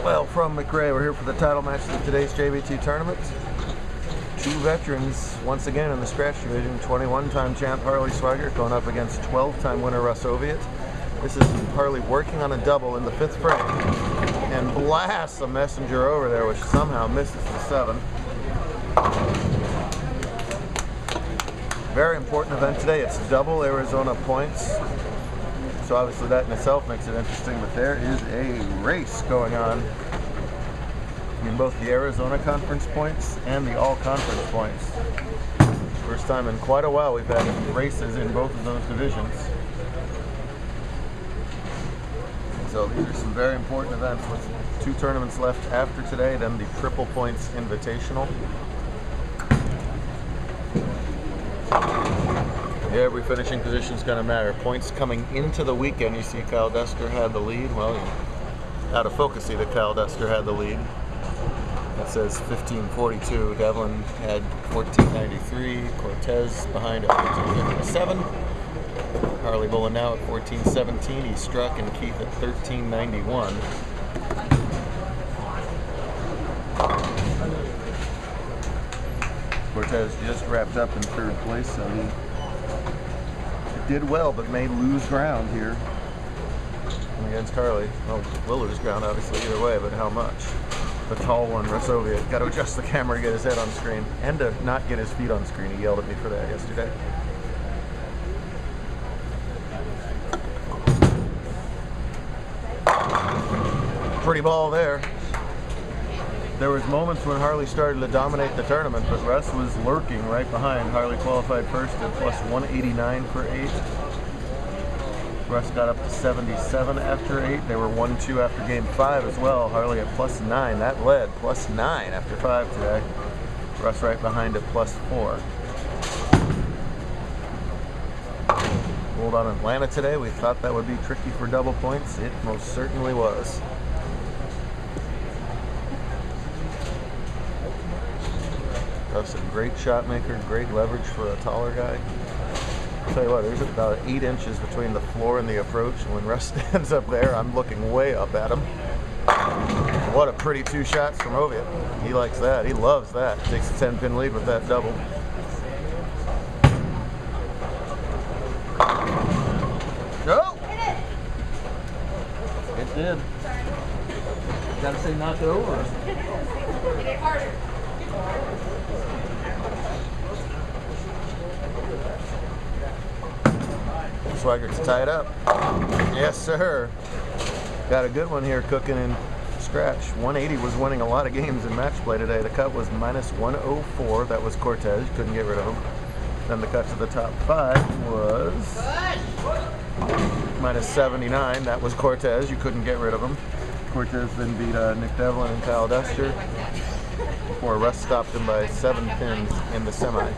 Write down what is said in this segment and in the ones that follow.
Well, from McRay, we're here for the title match of today's JBT tournament. Two veterans once again in the scratch division. 21-time champ Harley Swigert going up against 12-time winner Russ Oviatt. This is Harley working on a double in the 5th frame and blasts a messenger over there, which somehow misses the 7. Very important event today. It's double Arizona points. So obviously that in itself makes it interesting, but there is a race going on in both the Arizona Conference points and the All-Conference points. First time in quite a while we've had races in both of those divisions. So these are some very important events with 2 tournaments left after today, then the Triple Points Invitational. Yeah, every finishing position is going to matter. Points coming into the weekend, you see Kyle Dester had the lead. Well, out of focus, see that Kyle Dester had the lead. That says 15:42. Devlin had 14:93. Cortez behind at 14:57. Harley Bullen now at 14:17. He struck, and Keith at 13:91. Cortez just wrapped up in 3rd place, so he did well, but may lose ground here against Harley. Well, will lose ground obviously either way, but how much? The tall one, Russ Oviatt, got to adjust the camera to get his head on screen and to not get his feet on screen. He yelled at me for that yesterday. Pretty ball there. There was moments when Harley started to dominate the tournament, but Russ was lurking right behind. Harley qualified first at plus 189 for 8. Russ got up to 77 after 8. They were 1-2 after game 5 as well. Harley at plus 9. That led plus 9 after 5 today. Russ right behind at plus 4. Rolled on Atlanta today. We thought that would be tricky for double points. It most certainly was. Russ a great shot maker, great leverage for a taller guy. I'll tell you what, there's about 8 inches between the floor and the approach. When Russ stands up there, I'm looking way up at him. What a pretty 2 shots from Oviatt. He likes that. He loves that. Takes a 10-pin lead with that double. No! It did. Gotta say knock it over. Hit it harder. Swigert to tie it up. Yes, sir. Got a good one here cooking in scratch. 180 was winning a lot of games in match play today. The cut was minus 104. That was Cortez. Couldn't get rid of him. Then the cut to the top 5 was minus 79. That was Cortez. You couldn't get rid of him. Cortez then beat Nick Devlin and Kyle Dester before Russ stopped him by 7 pins in the semi.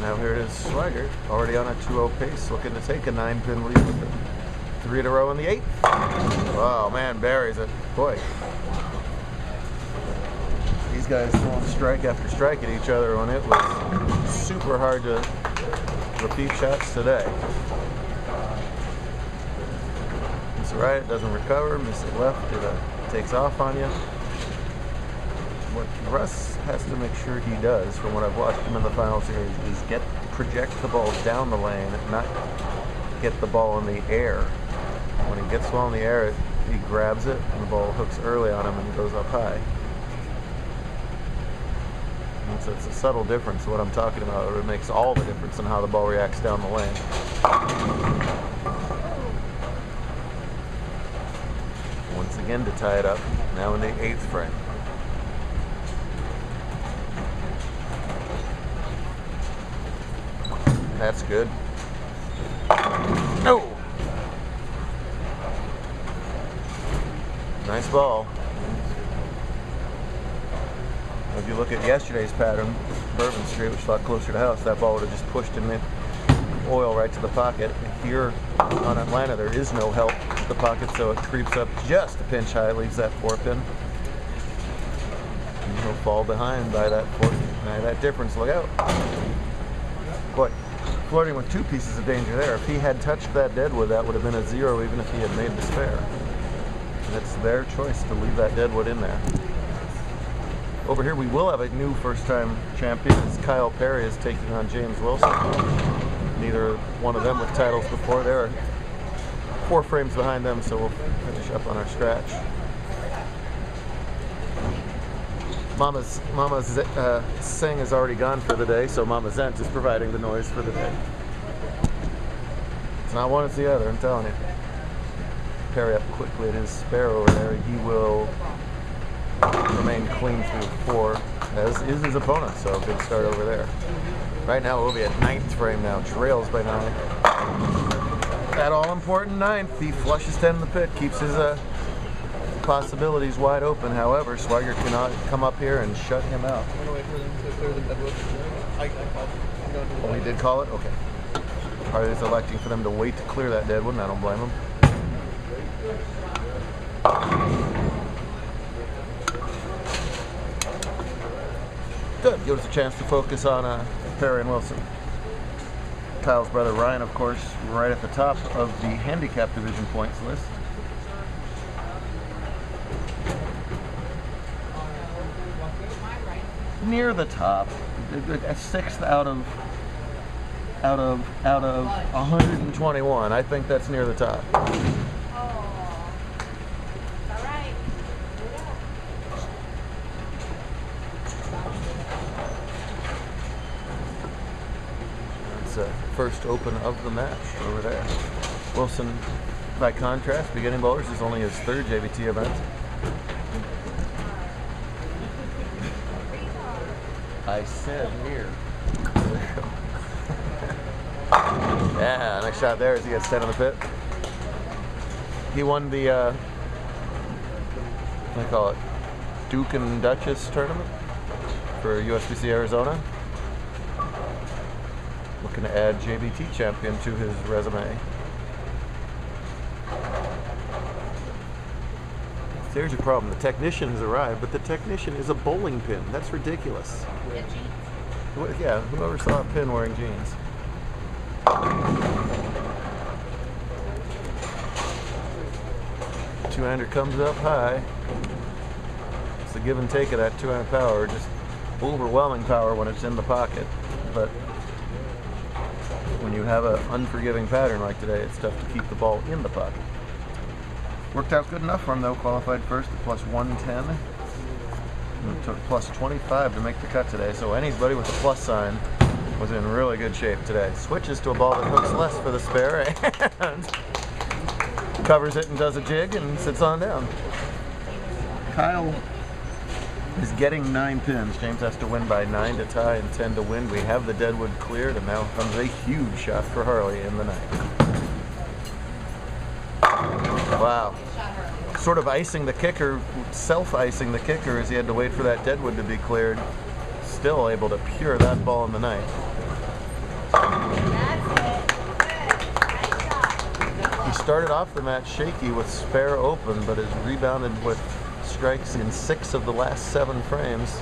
Now here it is, Swigert, already on a 2-0 pace, looking to take a 9-pin lead with 3 in a row in the 8th. Oh man, buries it. Boy. These guys throwing strike after strike at each other when it was super hard to repeat shots today. Miss it right, it doesn't recover. Miss it left, it takes off on you. What Russ has to make sure he does, from what I've watched him in the final series, is project the ball down the lane, not get the ball in the air. When he gets the ball in the air, he grabs it, and the ball hooks early on him and goes up high. And so it's a subtle difference, what I'm talking about. It makes all the difference in how the ball reacts down the lane. Once again to tie it up, now in the 8th frame. That's good. No! Nice ball. If you look at yesterday's pattern, Bourbon Street, which is a lot closer to house, that ball would have just pushed him in oil right to the pocket. Here on Atlanta, there is no help with the pocket, so it creeps up just a pinch high, leaves that 4-pin. And he'll fall behind by that 4, by that difference. Look out. Boy, flirting with 2 pieces of danger there. If he had touched that deadwood, that would have been a 0 even if he had made the spare. And it's their choice to leave that deadwood in there. Over here we will have a new first-time champion as Kyle Perry is taking on James Wilson. Neither one of them with titles before. There are 4 frames behind them, so we'll finish up on our scratch. Mama's Singh is already gone for the day, so Mama Zent is providing the noise for the day. It's not one, it's the other, I'm telling you. Perry up quickly at his spare over there. He will remain clean through 4, as is his opponent, so good start over there. Right now we'll be at 9th frame now, trails by 9. That all-important 9th, he flushes 10 in the pit, keeps his possibilities wide open. However, Swigert cannot come up here and shut him out. I'm gonna wait for them to clear the deadwood. I called. Oh, he did call it? Okay. Harley's electing for them to wait to clear that deadwood, and I don't blame him. Good. Gives us a chance to focus on Perry and Wilson. Kyle's brother Ryan, of course, right at the top of the handicap division points list. Near the top, a 6th out of 121. I think that's near the top. First open of the match over there. Wilson, by contrast, beginning bowlers, is only his 3rd JBT event. I said here. Yeah, nice shot there as he gets 10 in the pit. He won the, what do they call it? Duke and Duchess tournament for USBC Arizona. Looking to add JBT champion to his resume. There's your problem. The technician has arrived, but the technician is a bowling pin. That's ridiculous. Yeah, whoever saw a pin wearing jeans? 2-hander comes up high. It's the give and take of that 2-hand power. Just overwhelming power when it's in the pocket. But when you have an unforgiving pattern like today, it's tough to keep the ball in the pocket. Worked out good enough for him though, qualified first at plus 110. And it took plus 25 to make the cut today, so anybody with a plus sign was in really good shape today. Switches to a ball that hooks less for the spare and covers it and does a jig and sits on down. Kyle is getting 9 pins. James has to win by 9 to tie and 10 to win. We have the deadwood cleared, and now comes a huge shot for Harley in the 9th. Wow. Sort of icing the kicker, self-icing the kicker as he had to wait for that deadwood to be cleared. Still able to pure that ball in the 9th. He started off the match shaky with spare open, but has rebounded with strikes in 6 of the last 7 frames.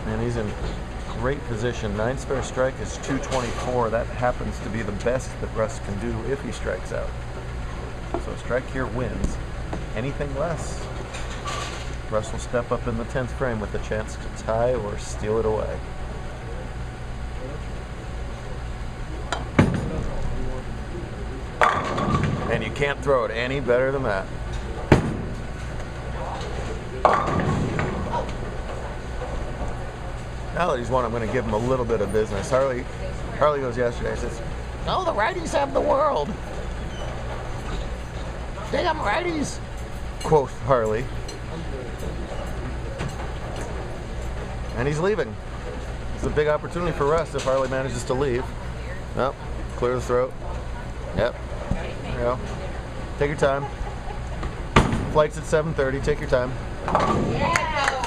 And he's in great position. 9 spare strike is 224. That happens to be the best that Russ can do if he strikes out. So a strike here wins. Anything less, Russ will step up in the 10th frame with a chance to tie or steal it away. And you can't throw it any better than that. Now that he's won, I'm going to give him a little bit of business. Harley goes yesterday and says, "Oh, the righties have the world. Damn righties," quoth Harley. And he's leaving. It's a big opportunity for Russ if Harley manages to leave. Well, clear the throat. Yep. There you go. Take your time. Flight's at 7:30. Take your time. Yeah, that's it.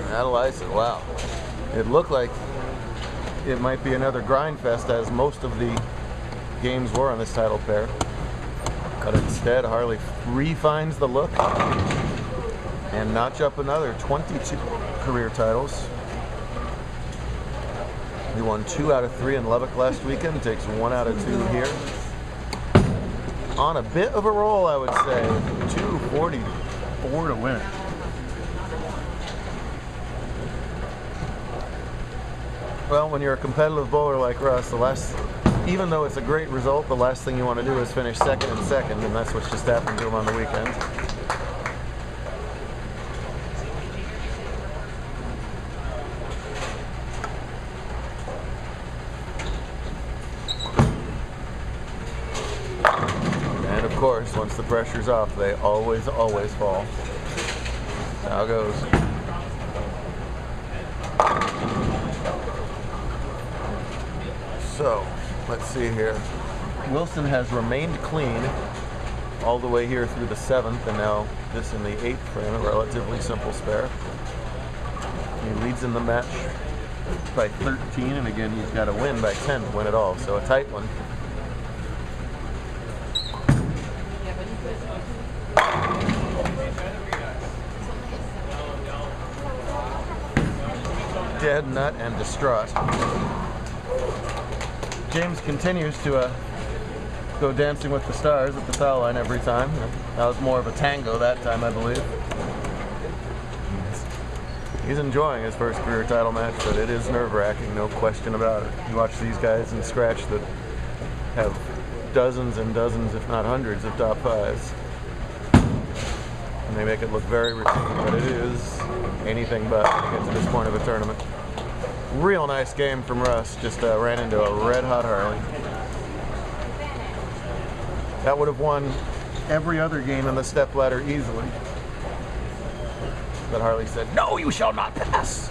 That'll ice it. Wow. It looked like it might be another grind fest, as most of the games were on this title pair. But instead, Harley refines the look and notch up another 22 career titles. He won 2 out of 3 in Lubbock last weekend, takes 1 out of 2 here. On a bit of a roll, I would say. 244 to win it. Well, when you're a competitive bowler like Russ, even though it's a great result, the last thing you want to do is finish second and second, and that's what's just happened to him on the weekend. And of course, once the pressure's off, they always fall. That's how it goes. So, let's see here. Wilson has remained clean all the way here through the 7th, and now this in the 8th frame, a relatively simple spare. He leads in the match by 13, and again, he's got to win by 10 to win it all, so a tight one. Dead nut and distraught. James continues to go dancing with the stars at the foul line every time. That was more of a tango that time, I believe. He's enjoying his first career title match, but it is nerve-wracking, no question about it. You watch these guys in scratch that have dozens and dozens, if not hundreds, of top 5s. And they make it look very routine, but it is anything but when you get to this point of a tournament. Real nice game from Russ. Just ran into a red-hot Harley. That would have won every other game in the stepladder easily. But Harley said, "No, you shall not pass."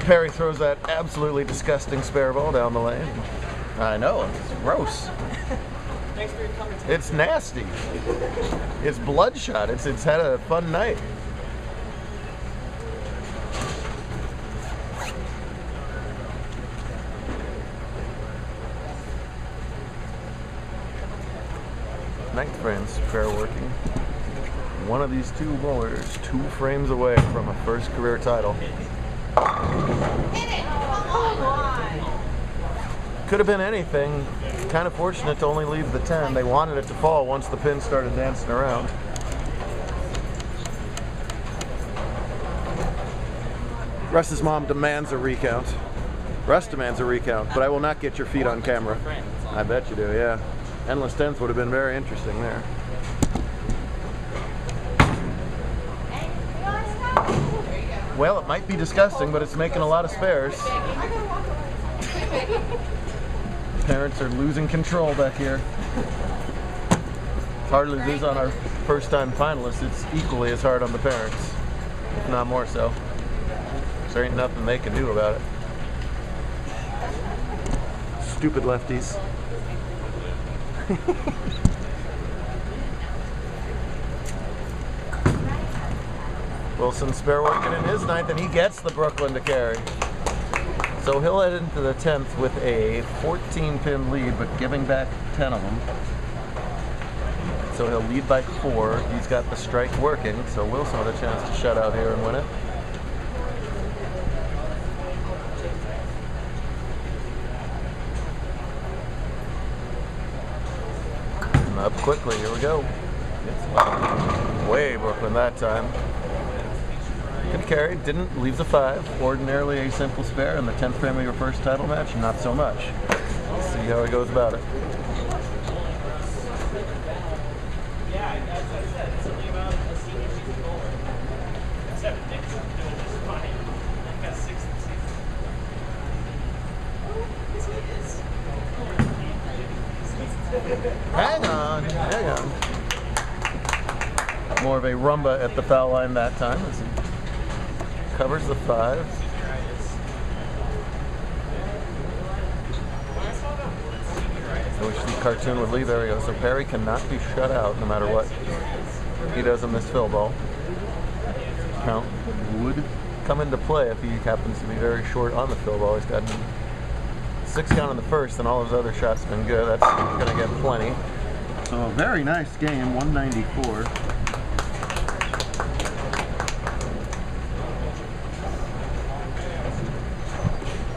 Perry throws that absolutely disgusting spare ball down the lane. I know, it's gross. Thanks for your comments. It's nasty. It's bloodshot. It's had a fun night. Ninth frame spare working. One of these two bowlers 2 frames away from a first career title. Hit it! Come on! Could have been anything. Kind of fortunate to only leave the 10. They wanted it to fall once the pin started dancing around. Russ's mom demands a recount. Russ demands a recount, but I will not get your feet on camera. I bet you do, yeah. Endless 10s would have been very interesting there. Well, it might be disgusting, but it's making a lot of spares. Parents are losing control back here. It's hard to lose on our first-time finalists. It's equally as hard on the parents, if not more so. There ain't nothing they can do about it. Stupid lefties. Wilson spare working in his 9th, and he gets the Brooklyn to carry. So he'll head into the 10th with a 14-pin lead, but giving back 10 of them. So he'll lead by 4. He's got the strike working, so Wilson with a chance to shut out here and win it. And up quickly, here we go. It's way Brooklyn that time. Good carry, didn't leave the 5. Ordinarily a simple spare in the 10th frame of your first title match, not so much. Let's see how he goes about it. Hang on, hang on. More of a rumba at the foul line that time as he covers the 5. I wish the cartoon would leave. There we go. So Perry cannot be shut out no matter what he does in this fill ball. Count would come into play if he happens to be very short on the field ball. He's got 6 count in the first, and all his other shots have been good. That's going to get plenty. So a very nice game, 194.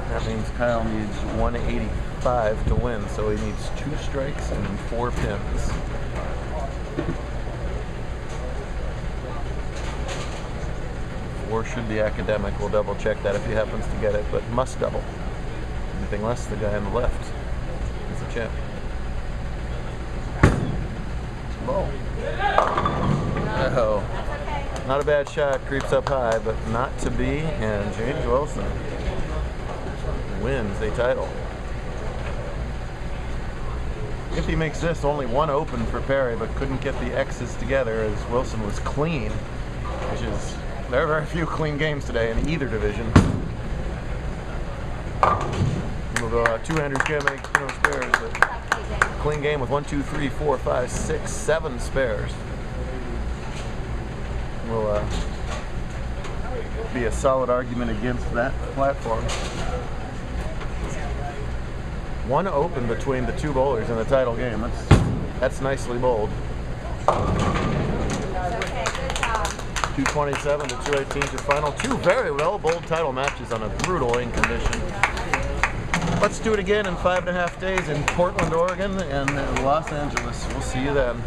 That means Kyle needs 185 to win, so he needs 2 strikes and 4 pins. Or should be academic. We'll double check that if he happens to get it, but must double. Anything less, the guy on the left is a champ. Ball. Oh, not a bad shot. Creeps up high, but not to be. And James Wilson wins a title. If he makes this, only 1 open for Perry, but couldn't get the X's together as Wilson was clean, which is, there are very few clean games today in either division. We'll go two-handers can't make no spares, but clean game with 1, 2, 3, 4, 5, 6, 7 spares. Will be a solid argument against that platform. 1 open between the 2 bowlers in the title game. That's nicely bowled. 227 to 218 to final. 2 very well bowled title matches on a brutal rain condition. Let's do it again in 5.5 days in Portland, Oregon, and Los Angeles. We'll see you then.